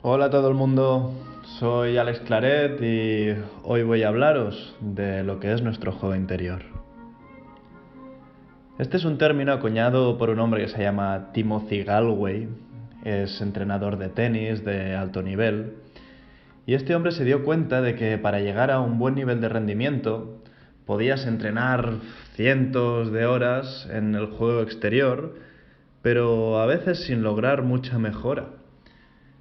Hola a todo el mundo, soy Alex Claret y hoy voy a hablaros de lo que es nuestro juego interior. Este es un término acuñado por un hombre que se llama Timothy Gallwey, es entrenador de tenis de alto nivel, y este hombre se dio cuenta de que para llegar a un buen nivel de rendimiento podías entrenar cientos de horas en el juego exterior, pero a veces sin lograr mucha mejora.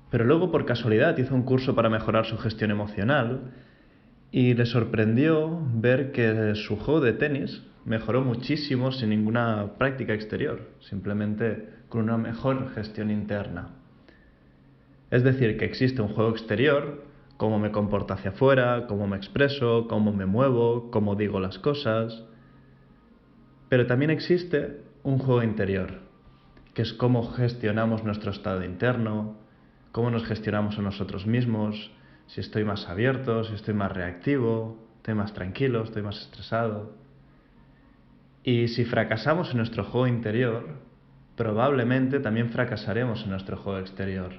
Pero luego, por casualidad, hizo un curso para mejorar su gestión emocional y le sorprendió ver que su juego de tenis mejoró muchísimo sin ninguna práctica exterior, simplemente con una mejor gestión interna. Es decir, que existe un juego exterior, cómo me comporto hacia afuera, cómo me expreso, cómo me muevo, cómo digo las cosas. Pero también existe un juego interior, que es cómo gestionamos nuestro estado interno, cómo nos gestionamos a nosotros mismos, si estoy más abierto, si estoy más reactivo, estoy más tranquilo, estoy más estresado. Y si fracasamos en nuestro juego interior, probablemente también fracasaremos en nuestro juego exterior.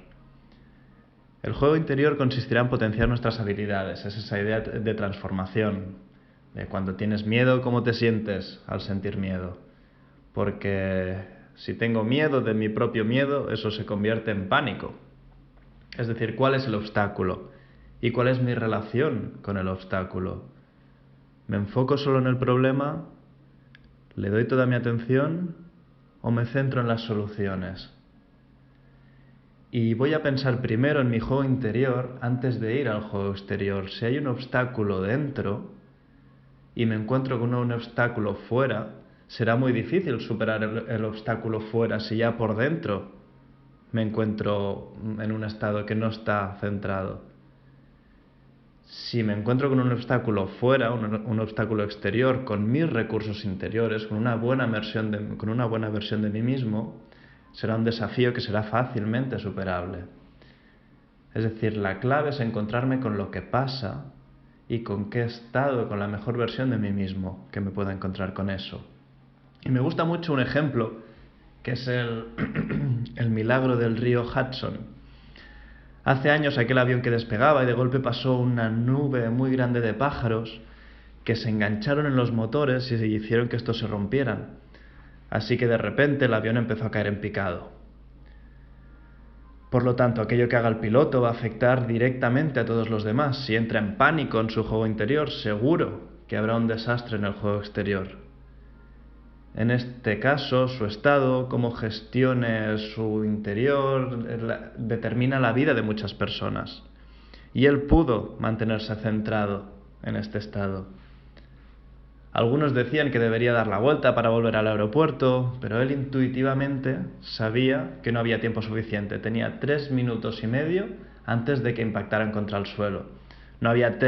El juego interior consistirá en potenciar nuestras habilidades, es esa idea de transformación, de cuando tienes miedo, cómo te sientes al sentir miedo. Porque si tengo miedo de mi propio miedo, eso se convierte en pánico. Es decir, ¿cuál es el obstáculo? ¿Y cuál es mi relación con el obstáculo? ¿Me enfoco solo en el problema? ¿Le doy toda mi atención? ¿O me centro en las soluciones? Y voy a pensar primero en mi juego interior antes de ir al juego exterior. Si hay un obstáculo dentro y me encuentro con un obstáculo fuera, será muy difícil superar el obstáculo fuera si ya por dentro me encuentro en un estado que no está centrado. Si me encuentro con un obstáculo fuera, un obstáculo exterior, con mis recursos interiores, con una buena versión de mí mismo, será un desafío que será fácilmente superable. Es decir, la clave es encontrarme con lo que pasa y con qué estado, con la mejor versión de mí mismo que me pueda encontrar con eso. Y me gusta mucho un ejemplo que es el milagro del río Hudson. Hace años aquel avión que despegaba y de golpe pasó una nube muy grande de pájaros que se engancharon en los motores y hicieron que estos se rompieran. Así que de repente el avión empezó a caer en picado. Por lo tanto, aquello que haga el piloto va a afectar directamente a todos los demás. Si entra en pánico en su juego interior, seguro que habrá un desastre en el juego exterior. En este caso, su estado, cómo gestione su interior, determina la vida de muchas personas. Y él pudo mantenerse centrado en este estado. Algunos decían que debería dar la vuelta para volver al aeropuerto, pero él intuitivamente sabía que no había tiempo suficiente. Tenía 3 minutos y medio antes de que impactaran contra el suelo. No había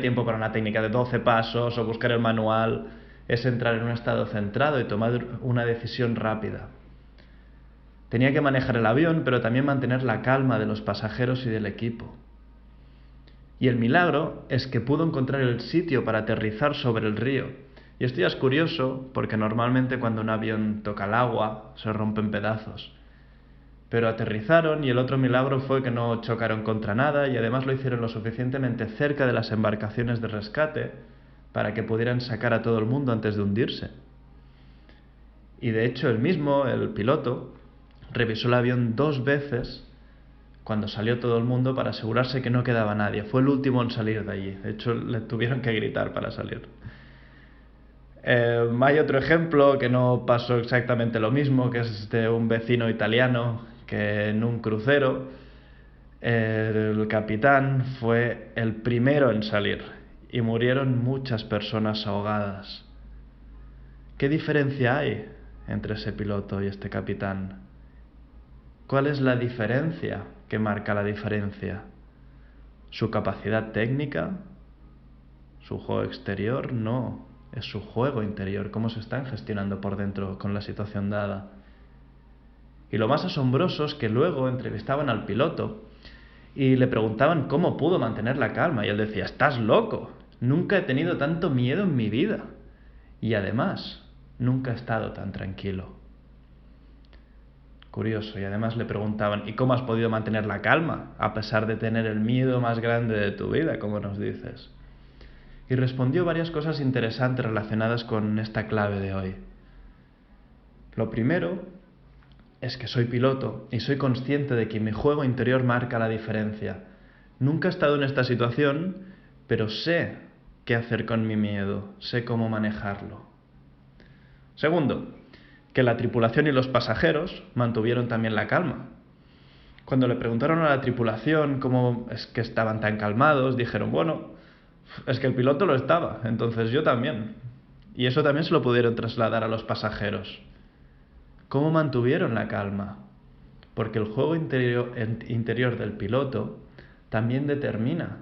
tiempo para una técnica de 12 pasos o buscar el manual. Es entrar en un estado centrado y tomar una decisión rápida. Tenía que manejar el avión, pero también mantener la calma de los pasajeros y del equipo. Y el milagro es que pudo encontrar el sitio para aterrizar sobre el río. Y esto ya es curioso porque normalmente cuando un avión toca el agua se rompe en pedazos. Pero aterrizaron y el otro milagro fue que no chocaron contra nada y además lo hicieron lo suficientemente cerca de las embarcaciones de rescate para que pudieran sacar a todo el mundo antes de hundirse. Y de hecho el piloto, revisó el avión 2 veces cuando salió todo el mundo para asegurarse que no quedaba nadie. Fue el último en salir de allí. De hecho, le tuvieron que gritar para salir. Hay otro ejemplo que no pasó exactamente lo mismo, que es de un vecino italiano que en un crucero el capitán fue el primero en salir y murieron muchas personas ahogadas. ¿Qué diferencia hay entre ese piloto y este capitán? ¿Cuál es la diferencia que marca la diferencia? ¿Su capacidad técnica? ¿Su juego exterior? No, es su juego interior, cómo se están gestionando por dentro con la situación dada. Y lo más asombroso es que luego entrevistaban al piloto y le preguntaban cómo pudo mantener la calma y él decía, estás loco, nunca he tenido tanto miedo en mi vida y además nunca he estado tan tranquilo. Curioso. Y además le preguntaban, ¿y cómo has podido mantener la calma a pesar de tener el miedo más grande de tu vida, como nos dices? Y respondió varias cosas interesantes relacionadas con esta clave de hoy. Lo primero es que soy piloto y soy consciente de que mi juego interior marca la diferencia. Nunca he estado en esta situación, pero sé qué hacer con mi miedo, sé cómo manejarlo. Segundo, que la tripulación y los pasajeros mantuvieron también la calma. Cuando le preguntaron a la tripulación cómo es que estaban tan calmados, dijeron, bueno, es que el piloto lo estaba, entonces yo también. Y eso también se lo pudieron trasladar a los pasajeros. ¿Cómo mantuvieron la calma? Porque el juego interior del piloto también determina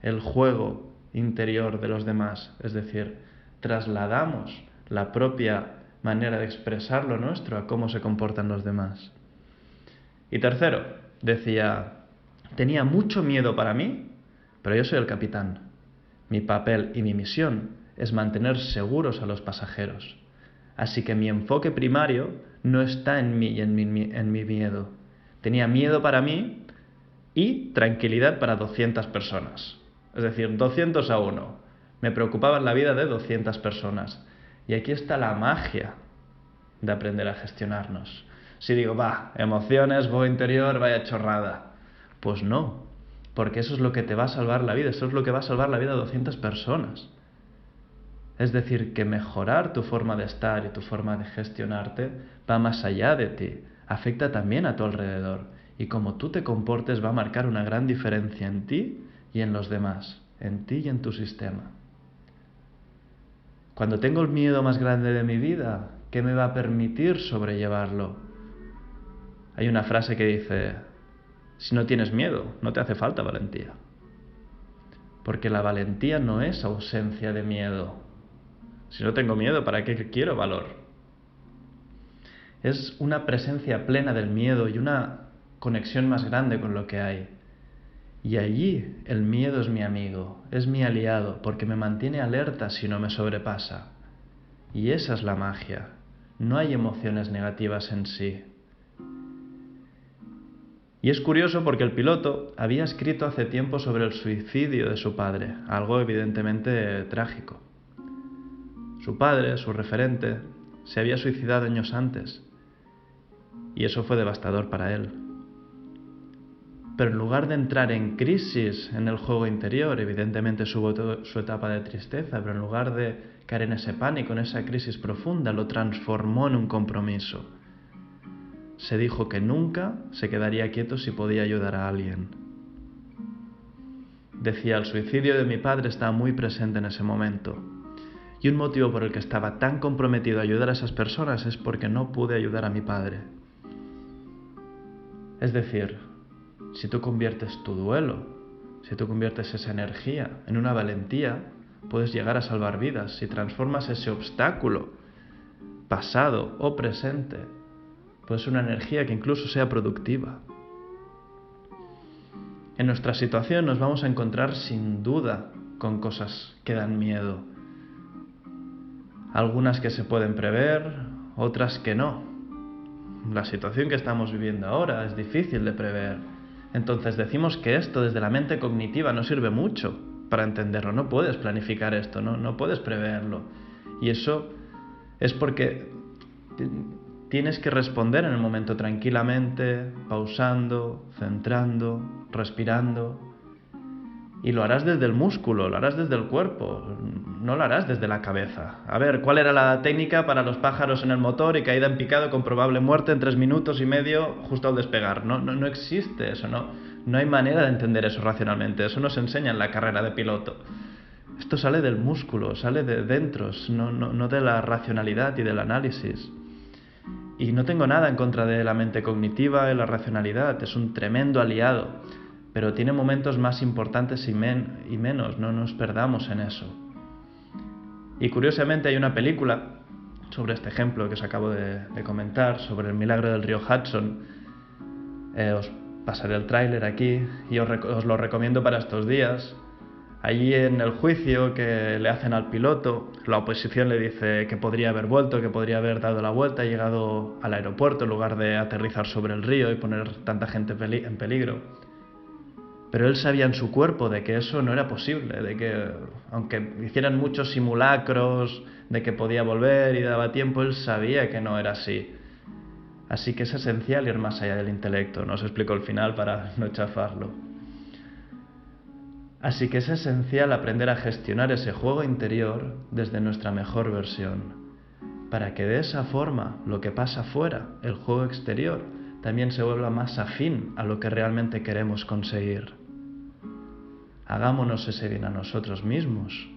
el juego interior de los demás. Es decir, trasladamos la propia manera de expresar lo nuestro a cómo se comportan los demás. Y tercero, decía, tenía mucho miedo para mí, pero yo soy el capitán. Mi papel y mi misión es mantener seguros a los pasajeros. Así que mi enfoque primario no está en mí y en mi miedo. Tenía miedo para mí y tranquilidad para 200 personas. Es decir, 200 a 1. Me preocupaba la vida de 200 personas. Y aquí está la magia de aprender a gestionarnos. Si digo, emociones, voz interior, vaya chorrada. Pues no, porque eso es lo que te va a salvar la vida, eso es lo que va a salvar la vida de 200 personas. Es decir, que mejorar tu forma de estar y tu forma de gestionarte va más allá de ti, afecta también a tu alrededor. Y como tú te comportes va a marcar una gran diferencia en ti y en los demás, en ti y en tu sistema. Cuando tengo el miedo más grande de mi vida, ¿qué me va a permitir sobrellevarlo? Hay una frase que dice, si no tienes miedo, no te hace falta valentía. Porque la valentía no es ausencia de miedo. Si no tengo miedo, ¿para qué quiero valor? Es una presencia plena del miedo y una conexión más grande con lo que hay. Y allí el miedo es mi amigo, es mi aliado, porque me mantiene alerta si no me sobrepasa. Y esa es la magia. No hay emociones negativas en sí. Y es curioso porque el piloto había escrito hace tiempo sobre el suicidio de su padre, algo evidentemente trágico. Su padre, su referente, se había suicidado años antes, y eso fue devastador para él. Pero en lugar de entrar en crisis en el juego interior, evidentemente hubo su etapa de tristeza, pero en lugar de caer en ese pánico, en esa crisis profunda, lo transformó en un compromiso. Se dijo que nunca se quedaría quieto si podía ayudar a alguien. Decía, el suicidio de mi padre estaba muy presente en ese momento. Y un motivo por el que estaba tan comprometido a ayudar a esas personas es porque no pude ayudar a mi padre. Es decir, si tú conviertes tu duelo, si tú conviertes esa energía en una valentía, puedes llegar a salvar vidas. Si transformas ese obstáculo, pasado o presente, puede ser una energía que incluso sea productiva. En nuestra situación nos vamos a encontrar sin duda con cosas que dan miedo. Algunas que se pueden prever, otras que no. La situación que estamos viviendo ahora es difícil de prever. Entonces decimos que esto desde la mente cognitiva no sirve mucho para entenderlo. No puedes planificar esto, no puedes preverlo. Y eso es porque tienes que responder en el momento tranquilamente, pausando, centrando, respirando. Y lo harás desde el músculo, lo harás desde el cuerpo, no lo harás desde la cabeza. A ver, ¿cuál era la técnica para los pájaros en el motor y caída en picado con probable muerte en 3 minutos y medio justo al despegar? No existe eso, no hay manera de entender eso racionalmente, eso no se enseña en la carrera de piloto. Esto sale del músculo, sale de dentro, no de la racionalidad y del análisis. Y no tengo nada en contra de la mente cognitiva y la racionalidad, es un tremendo aliado, pero tiene momentos más importantes y menos, no nos perdamos en eso. Y curiosamente hay una película sobre este ejemplo que os acabo de comentar, sobre el milagro del río Hudson. Os pasaré el tráiler aquí y os lo recomiendo para estos días. Allí en el juicio que le hacen al piloto, la oposición le dice que podría haber vuelto, que podría haber dado la vuelta y llegado al aeropuerto en lugar de aterrizar sobre el río y poner tanta gente en peligro. Pero él sabía en su cuerpo de que eso no era posible, de que aunque hicieran muchos simulacros de que podía volver y daba tiempo, él sabía que no era así. Así que es esencial ir más allá del intelecto, no os explico el final para no chafarlo. Así que es esencial aprender a gestionar ese juego interior desde nuestra mejor versión, para que de esa forma lo que pasa fuera, el juego exterior, también se vuelva más afín a lo que realmente queremos conseguir. Hagámonos ese bien a nosotros mismos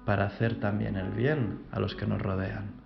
para hacer también el bien a los que nos rodean.